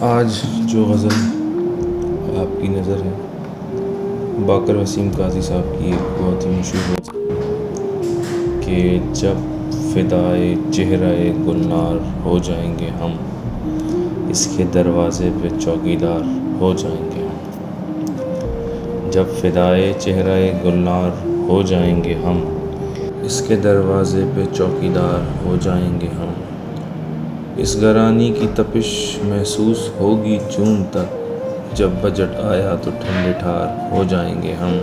آج جو غزل آپ کی نظر ہے باقر وسیم قاضی صاحب کی ایک بہت ہی مشہور غزل کہ جب فدائے چہرہ گلنار ہو جائیں گے ہم، اس کے دروازے پہ چوکیدار ہو جائیں گے ہم۔ جب فدائے چہرہ گلنار ہو جائیں گے ہم، اس کے دروازے پہ چوکیدار ہو جائیں گے ہم۔ اس گرانی کی تپش محسوس ہوگی جون تک، جب بجٹ آیا تو ٹھنڈے ٹھار ہو جائیں گے ہم۔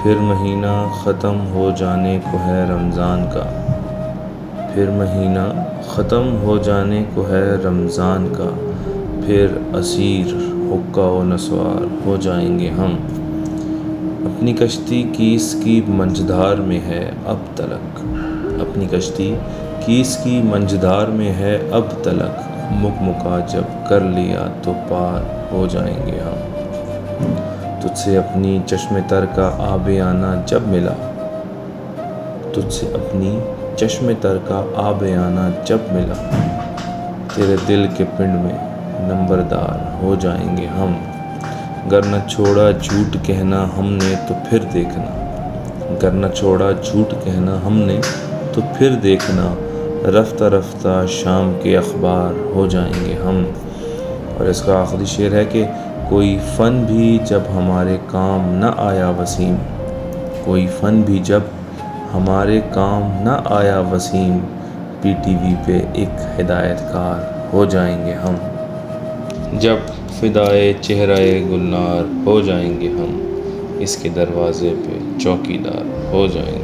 پھر مہینہ ختم ہو جانے کو ہے رمضان کا، پھر مہینہ ختم ہو جانے کو ہے رمضان کا، پھر اسیر حقہ و نسوار ہو جائیں گے ہم۔ اپنی کشتی کیس کی منجھدار میں ہے اب تلک، اپنی کشتی کیس کی منجھدار میں ہے اب تلک، مکمکا جب کر لیا تو پار ہو جائیں گے ہم۔ تجھ سے اپنی چشم تر کا آب آنا جب ملا، تجھ سے اپنی چشم تر کا آب آنا جب ملا، تیرے دل کے پنڈ میں نمبردار ہو جائیں گے ہم۔ گر نہ چھوڑا جھوٹ کہنا ہم نے تو پھر دیکھنا، گر نہ چھوڑا جھوٹ کہنا ہم نے تو پھر دیکھنا، رفتہ رفتہ شام کے اخبار ہو جائیں گے ہم۔ اور اس کا آخری شعر ہے کہ کوئی فن بھی جب ہمارے کام نہ آیا وسیم، کوئی فن بھی جب ہمارے کام نہ آیا وسیم، پی ٹی وی پہ ایک ہدایت کار ہو جائیں گے ہم۔ جب فدائے چہرہ گلنار ہو جائیں گے ہم، اس کے دروازے پہ چوکیدار ہو جائیں گے۔